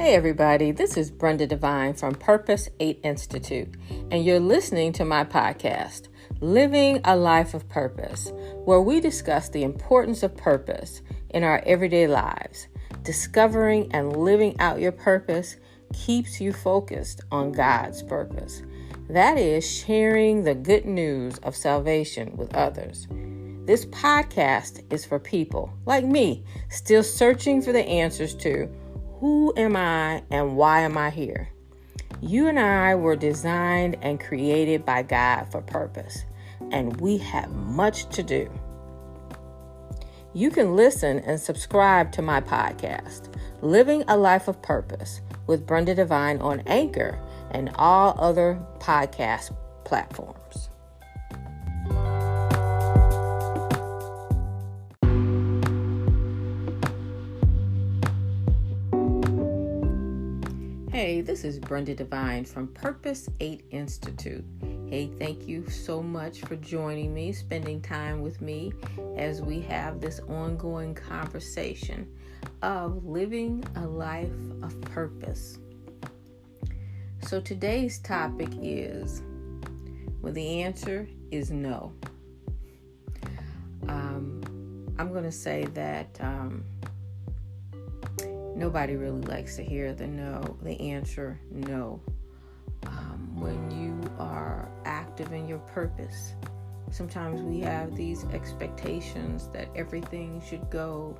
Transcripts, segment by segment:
Hey everybody, this is Brenda Devine from Purpose 8 Institute, and you're listening to my podcast, Living a Life of Purpose, where we discuss the importance of purpose in our everyday lives. Discovering and living out your purpose keeps you focused on God's purpose. That is sharing the good news of salvation with others. This podcast is for people like me, still searching for the answers to who am I and why am I here? You and I were designed and created by God for purpose, and we have much to do. You can listen and subscribe to my podcast, Living a Life of Purpose with Brenda Devine on Anchor and all other podcast platforms. Hey, this is Brenda Devine from Purpose 8 Institute. Hey, thank you so much for joining me, spending time with me as we have this ongoing conversation of living a life of purpose. So today's topic is, well, the answer is no. I'm going to say that nobody really likes to hear the answer no. When you are active in your purpose, sometimes we have these expectations that everything should go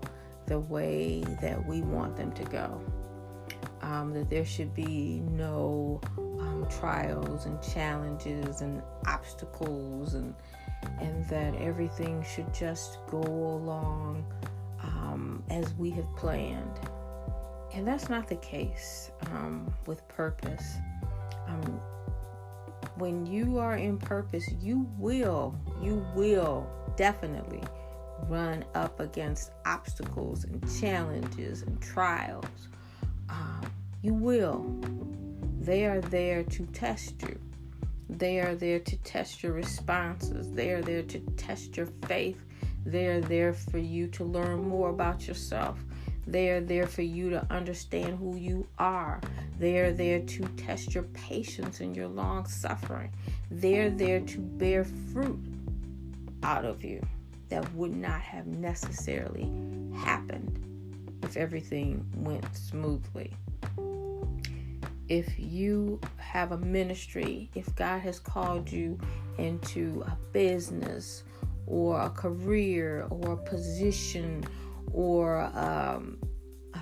the way that we want them to go. That there should be no trials and challenges and obstacles and that everything should just go along as we have planned. And that's not the case with purpose. When you are in purpose, you will definitely run up against obstacles and challenges and trials. You will. They are there to test you. They are there to test your responses. They are there to test your faith. They are there for you to learn more about yourself. They are there for you to understand who you are. They are there to test your patience and your long suffering. They're there to bear fruit out of you that would not have necessarily happened if everything went smoothly. If you have a ministry, if God has called you into a business or a career or a position or a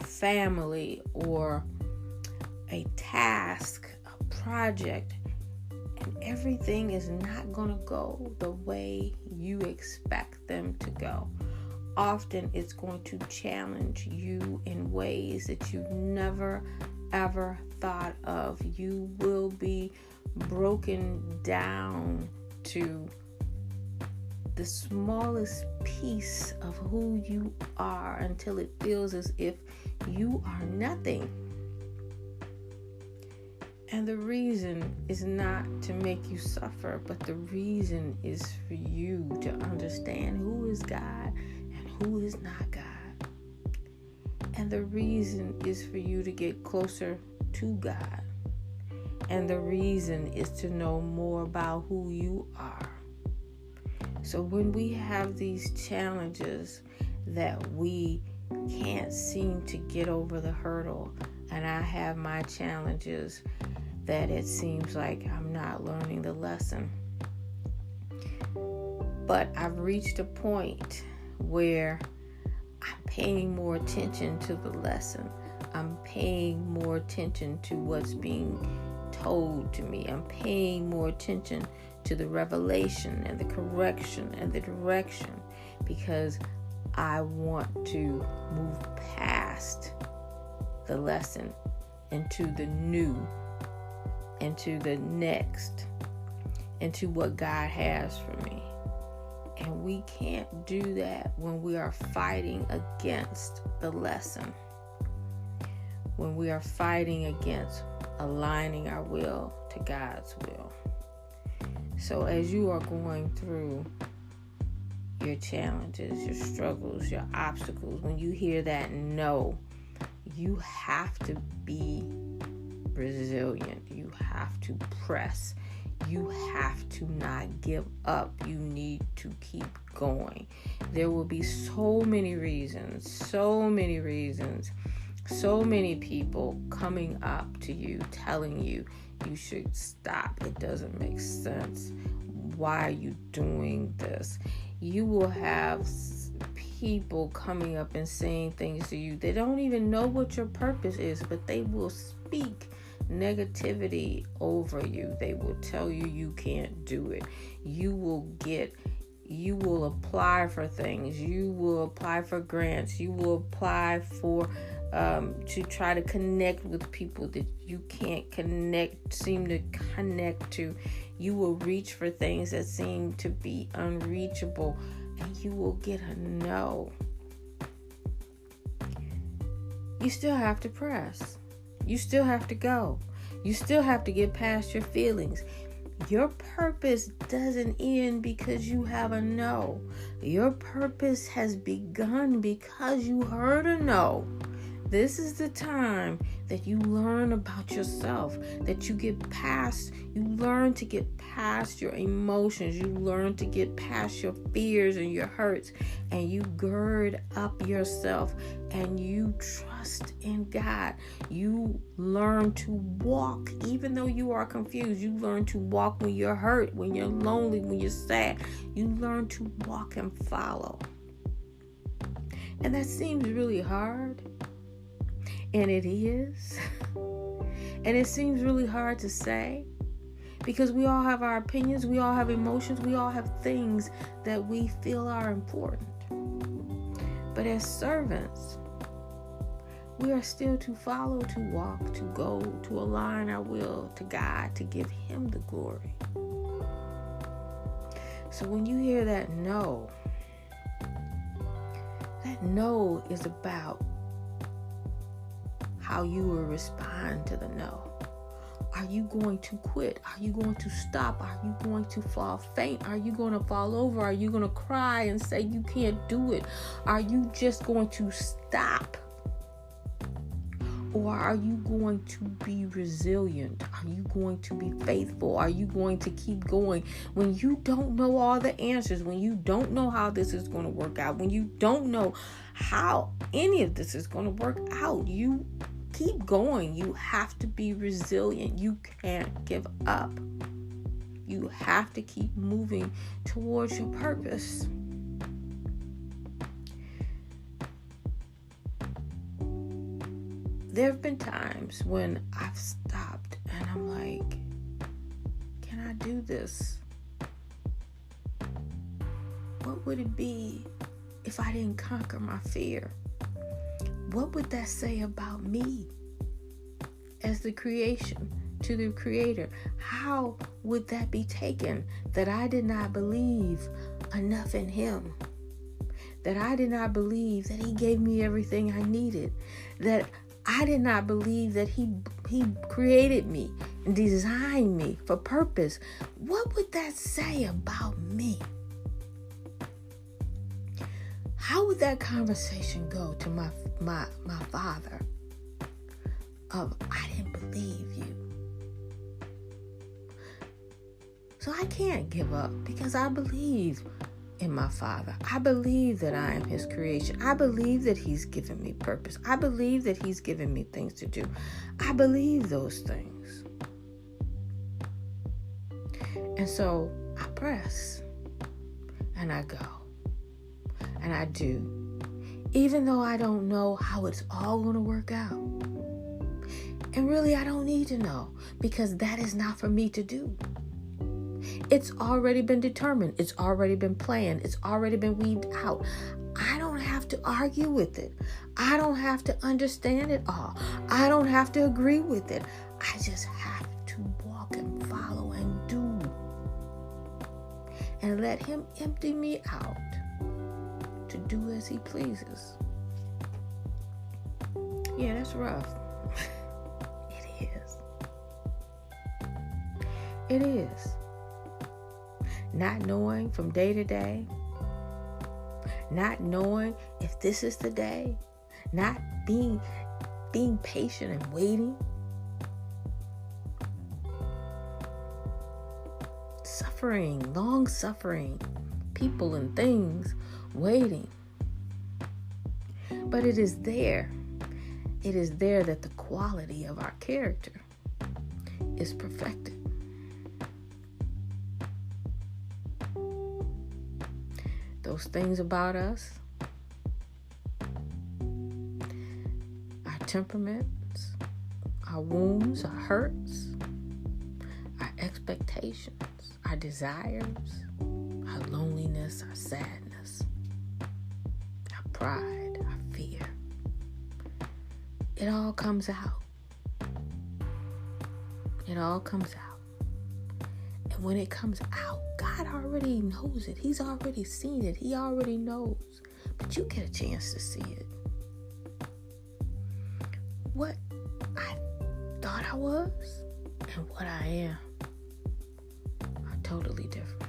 family or a task, a project, and everything is not going to go the way you expect them to go. Often it's going to challenge you in ways that you never ever thought of. You will be broken down to the smallest piece of who you are until it feels as if you are nothing. And the reason is not to make you suffer, but the reason is for you to understand who is God and who is not God. And the reason is for you to get closer to God. And the reason is to know more about who you are. So when we have these challenges that we can't seem to get over the hurdle, and I have my challenges that it seems like I'm not learning the lesson. But I've reached a point where I'm paying more attention to the lesson. I'm paying more attention to what's being told to me. I'm paying more attention to the revelation and the correction and the direction, because I want to move past the lesson into the new, into the next, into what God has for me. And we can't do that when we are fighting against the lesson, when we are fighting against aligning our will to God's will. So as you are going through your challenges, your struggles, your obstacles, when you hear that no, you have to be resilient. You have to press. You have to not give up. You need to keep going. There will be so many reasons, so many people coming up to you, telling you should stop. It doesn't make sense. Why are you doing this? You will have people coming up and saying things to you. They don't even know what your purpose is, but they will speak negativity over you. They will tell you you can't do it. You will apply for things. You will apply for grants. You will apply for to try to connect with people that you can't seem to connect to. You will reach for things that seem to be unreachable, and you will get a no. You still have to press. You still have to go. You still have to get past your feelings. Your purpose doesn't end because you have a no. Your purpose has begun because you heard a no. This is the time that you learn about yourself, that you learn to get past your emotions, you learn to get past your fears and your hurts, and you gird up yourself and you trust in God. You learn to walk, even though you are confused. You learn to walk when you're hurt, when you're lonely, when you're sad. You learn to walk and follow. And that seems really hard. And it is. And it seems really hard to say, because we all have our opinions, we all have emotions, we all have things that we feel are important. But as servants, we are still to follow, to walk, to go, to align our will to God, to give Him the glory. So when you hear that no is about how you will respond to the no. Are you going to quit? Are you going to stop? Are you going to fall faint? Are you going to fall over? Are you going to cry and say you can't do it? Are you just going to stop? Or are you going to be resilient? Are you going to be faithful? Are you going to keep going when you don't know all the answers, when you don't know how this is going to work out, when you don't know how any of this is going to work out? You keep going. You have to be resilient. You can't give up. You have to keep moving towards your purpose. There have been times when I've stopped and I'm like, can I do this? What would it be if I didn't conquer my fear? What would that say about me as the creation to the Creator? How would that be taken that I did not believe enough in Him? That I did not believe that He gave me everything I needed? That I did not believe that He created me and designed me for purpose? What would that say about me? How would that conversation go to my Father of, I didn't believe you? So I can't give up because I believe in my Father. I believe that I am His creation. I believe that He's given me purpose. I believe that He's given me things to do. I believe those things. And so I press and I go and I do, even though I don't know how it's all going to work out. And really, I don't need to know, because that is not for me to do. It's already been determined. It's already been planned. It's already been weeded out. I don't have to argue with it. I don't have to understand it all. I don't have to agree with it. I just have to walk and follow and do. And let Him empty me out to do as He pleases. Yeah, that's rough. It is. It is. Not knowing from day to day, not knowing if this is the day, not being being patient and waiting. Suffering, long suffering, people and things waiting. But it is there. It is there that the quality of our character is perfected. Those things about us, our temperaments, our wounds, our hurts, our expectations, our desires, our loneliness, our sadness, our pride, our fear. It all comes out. It all comes out. And when it comes out, God already knows it. He's already seen it. He already knows. But you get a chance to see it. What I thought I was and what I am are totally different.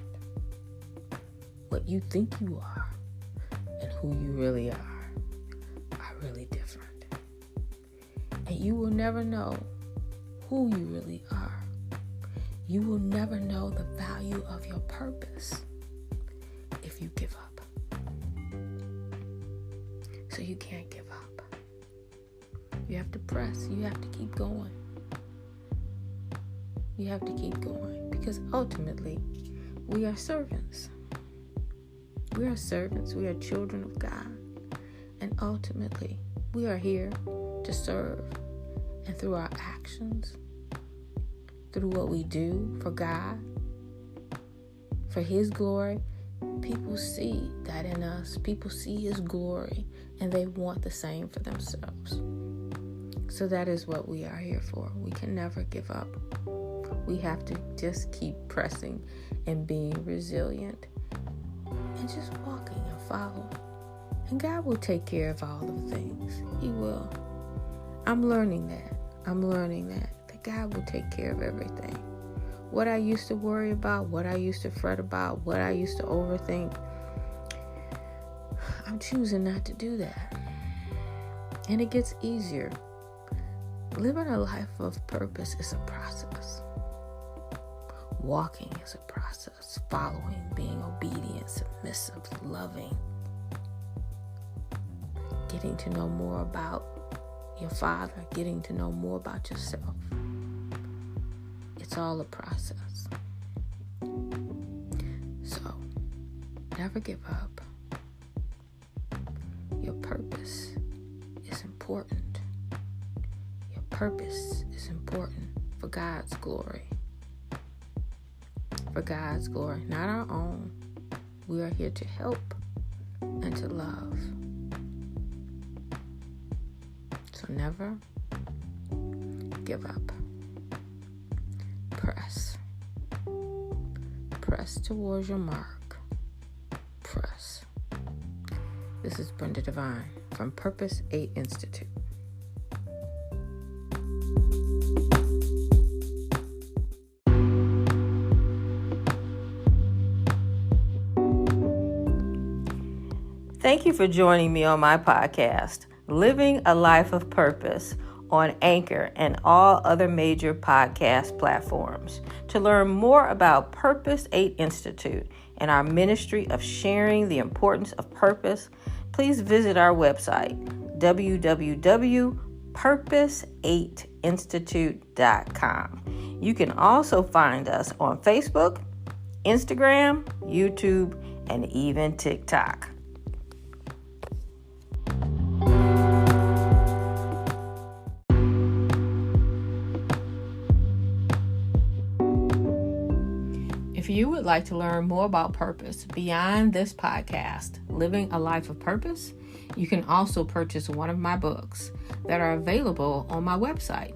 What you think you are and who you really are really different. And you will never know who you really are. You will never know the value of your purpose if you give up. So you can't give up. You have to press. You have to keep going. You have to keep going because ultimately we are servants. We are servants. We are children of God. And ultimately we are here to serve. And through our actions, through what we do for God, for His glory, people see that in us. People see His glory and they want the same for themselves. So that is what we are here for. We can never give up. We have to just keep pressing and being resilient and just walking and following. And God will take care of all of the things. He will. I'm learning that God will take care of everything. What I used to worry about, what I used to fret about, what I used to overthink, I'm choosing not to do that. And it gets easier. Living a life of purpose is a process. Walking is a process. Following, being obedient, submissive, loving. Getting to know more about your Father, getting to know more about yourself. It's all a process. So, never give up. Your purpose is important. Your purpose is important for God's glory. For God's glory, not our own. We are here to help and to love. So never give up. Press. Press towards your mark. Press. This is Brenda Devine from Purpose 8 Institute. Thank you for joining me on my podcast, Living a Life of Purpose, on Anchor and all other major podcast platforms. To learn more about Purpose 8 Institute and our ministry of sharing the importance of purpose, please visit our website, www.purpose8institute.com. You can also find us on Facebook, Instagram, YouTube, and even TikTok. If you would like to learn more about purpose beyond this podcast, Living a Life of Purpose, you can also purchase one of my books that are available on my website,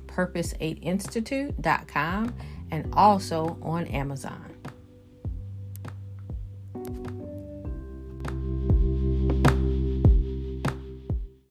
purpose8institute.com, and also on Amazon.